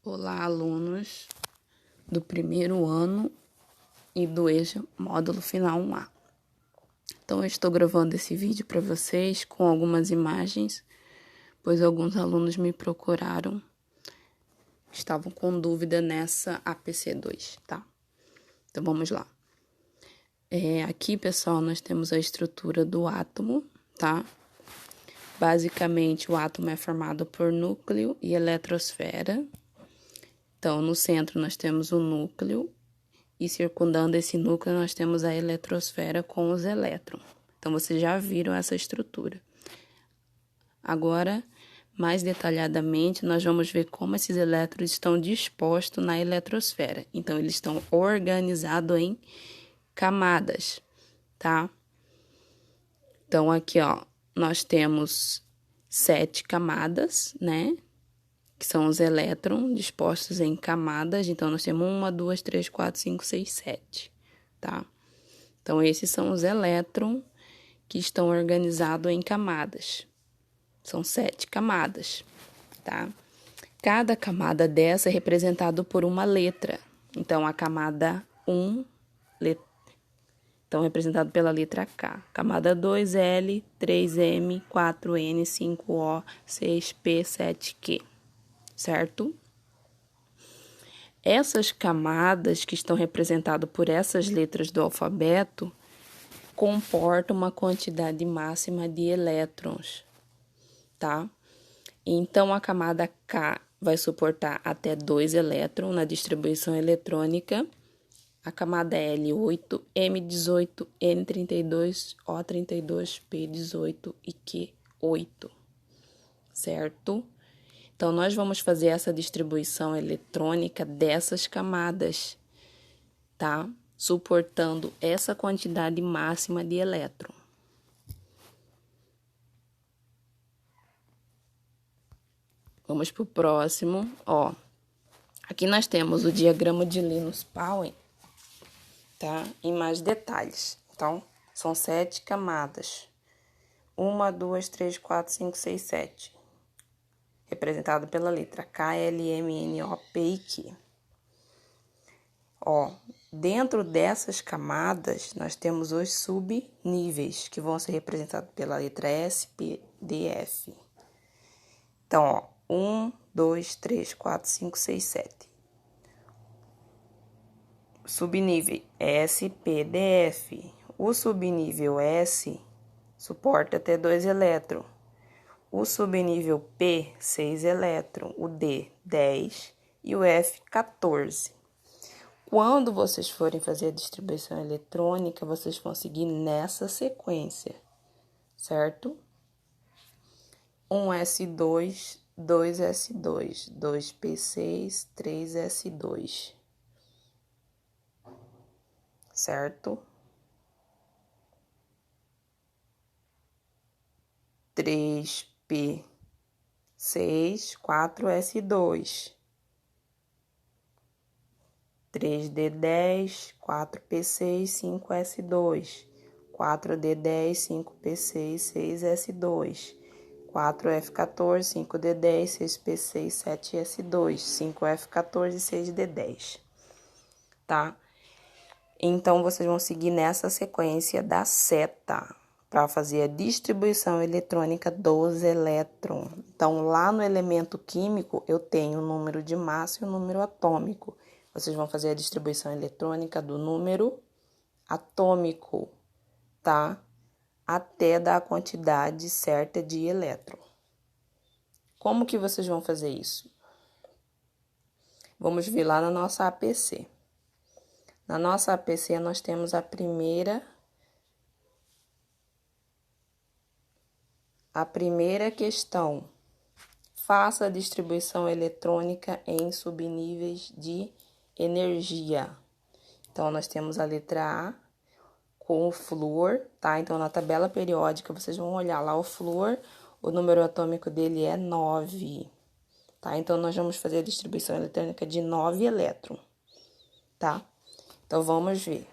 Olá, alunos do primeiro ano e do EJA Módulo Final 1A. Então, eu estou gravando esse vídeo para vocês com algumas imagens, pois alguns alunos me procuraram, estavam com dúvida nessa APC2, tá? Então, vamos lá. Aqui, pessoal, nós temos a estrutura do átomo, tá? Basicamente, o átomo é formado por núcleo e eletrosfera. Então, no centro nós temos o núcleo e circundando esse núcleo nós temos a eletrosfera com os elétrons. Então, vocês já viram essa estrutura. Agora, mais detalhadamente, nós vamos ver como esses elétrons estão dispostos na eletrosfera. Então, eles estão organizados em camadas, tá? Então, aqui, ó, nós temos 7 camadas, né? Que são os elétrons dispostos em camadas. Então, nós temos 1, 2, 3, 4, 5, 6, 7, tá? Então, esses são os elétrons que estão organizados em camadas. São 7 camadas, tá? Cada camada dessa é representada por uma letra. Então, a camada 1, então, representado pela letra K. Camada 2, L, 3M, 4N, 5O, 6P, 7Q. Certo? Essas camadas que estão representadas por essas letras do alfabeto comportam uma quantidade máxima de elétrons, tá? Então, a camada K vai suportar até 2 elétrons na distribuição eletrônica, a camada L, 8, M, 18, N, 32, O, 32, P, 18 e Q, 8, certo? Então, nós vamos fazer essa distribuição eletrônica dessas camadas, tá? Suportando essa quantidade máxima de elétron. Vamos para o próximo, ó. Aqui nós temos o diagrama de Linus-Pauling, tá? Em mais detalhes. Então, são 7 camadas. 1, 2, 3, 4, 5, 6, 7. Representado pela letra K, L, M, N, O, P e Q. Ó, dentro dessas camadas, nós temos os subníveis, que vão ser representados pela letra S, P, D, F. Então, ó, 1, 2, 3, 4, 5, 6, 7. Subnível S, P, D, F. O subnível S suporta até 2 elétrons. O subnível P, 6 elétrons. O D, 10. E o F, 14. Quando vocês forem fazer a distribuição eletrônica, vocês vão seguir nessa sequência, certo? 1S2, 2S2, 2P6, 3S2, certo? 3P6, 4S2. 3D10, 4P6, 5S2, 4D10, 5P6, 6S2, 4F14, 5D10, 6P6, 7S2, 5F14 e 6D10, tá? Então, vocês vão seguir nessa sequência da seta para fazer a distribuição eletrônica dos elétrons. Então, lá no elemento químico, eu tenho o número de massa e o número atômico. Vocês vão fazer a distribuição eletrônica do número atômico, tá? Até dar a quantidade certa de elétron. Como que vocês vão fazer isso? Vamos ver lá na nossa APC. Na nossa APC, nós temos a primeira questão. Faça a distribuição eletrônica em subníveis de energia. Então, nós temos a letra A com o flúor, tá? Então, na tabela periódica, vocês vão olhar lá o flúor, o número atômico dele é 9, tá? Então, nós vamos fazer a distribuição eletrônica de 9 elétrons, tá? Então, vamos ver.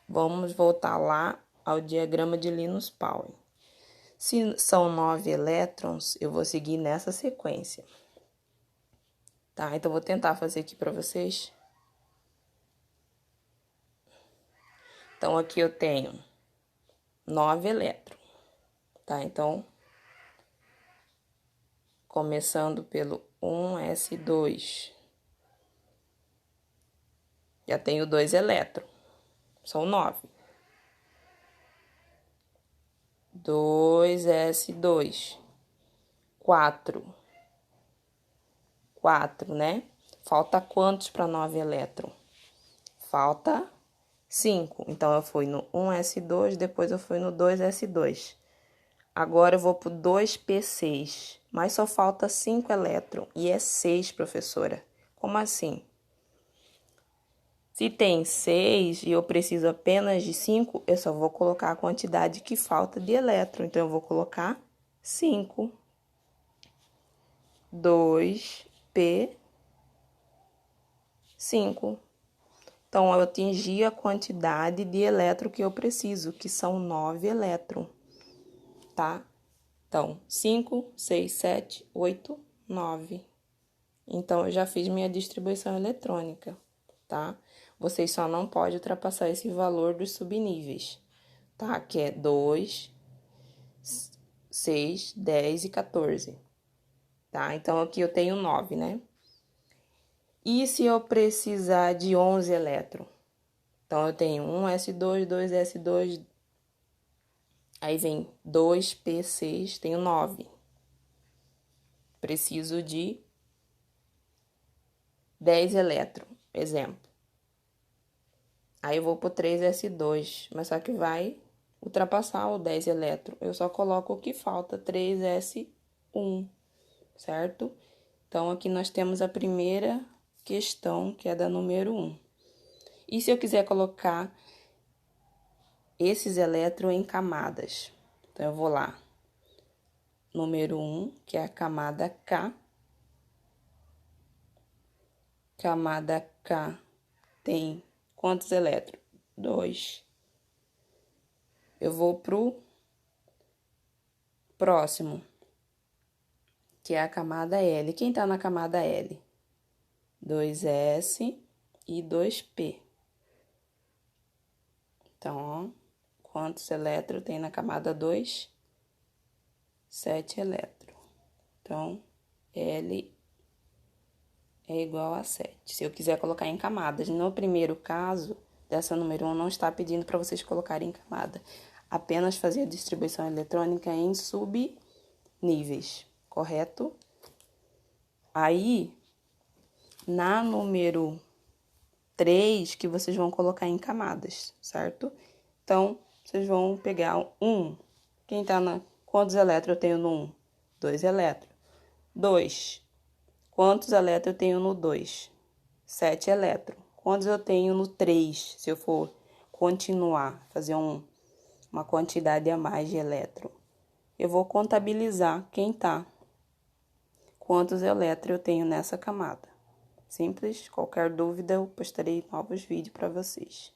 Vamos voltar lá ao diagrama de Linus-Pauling. Se são 9 elétrons, eu vou seguir nessa sequência. Tá? Então, vou tentar fazer aqui pra vocês. Então, aqui eu tenho 9 elétrons, tá? Então, começando pelo 1s2. Já tenho 2 elétrons, são 9. 2s2. 4. 4, né? Falta quantos para 9 elétrons? Falta 5. Então, eu fui no 1s2, depois eu fui no 2s2. Agora, eu vou pro 2p6, mas só falta 5 elétrons. E é 6, professora. Como assim? Se tem 6 e eu preciso apenas de 5, eu só vou colocar a quantidade que falta de elétron. Então, eu vou colocar 5. 2p5. Então, eu atingi a quantidade de elétron que eu preciso, que são 9 elétrons, tá? Então, 5, 6, 7, 8, 9. Então, eu já fiz minha distribuição eletrônica, tá? Vocês só não podem ultrapassar esse valor dos subníveis, tá? Que é 2, 6, 10 e 14, tá? Então, aqui eu tenho 9, né? E se eu precisar de 11 elétrons? Então, eu tenho 1s2, 2s2, aí vem 2p6, tenho 9. Preciso de 10 elétrons, exemplo. Aí eu vou pro 3s2, mas só que vai ultrapassar o 10 elétrons. Eu só coloco o que falta, 3s1, certo? Então, aqui nós temos a primeira questão, que é da número 1. E se eu quiser colocar esses elétrons em camadas? Então, eu vou lá. Número 1, que é a camada K. Camada K tem quantos elétrons? 2. Eu vou pro próximo, que é a camada L. Quem tá na camada L? 2s e 2p. Então, ó, quantos elétrons tem na camada 2? 7 elétrons. Então, L é igual a 7. Se eu quiser colocar em camadas, no primeiro caso, dessa número 1, não está pedindo para vocês colocarem em camada. Apenas fazer a distribuição eletrônica em subníveis, correto? Aí, na número 3, que vocês vão colocar em camadas, certo? Então, vocês vão pegar 1. Quem tá na... Quantos elétrons eu tenho no 1? 2 elétrons. 2. Quantos elétrons eu tenho no 2? 7 elétrons. Quantos eu tenho no 3, se eu for continuar, fazer uma quantidade a mais de elétrons? Eu vou contabilizar quem tá. Quantos elétrons eu tenho nessa camada. Simples, qualquer dúvida eu postarei novos vídeos para vocês.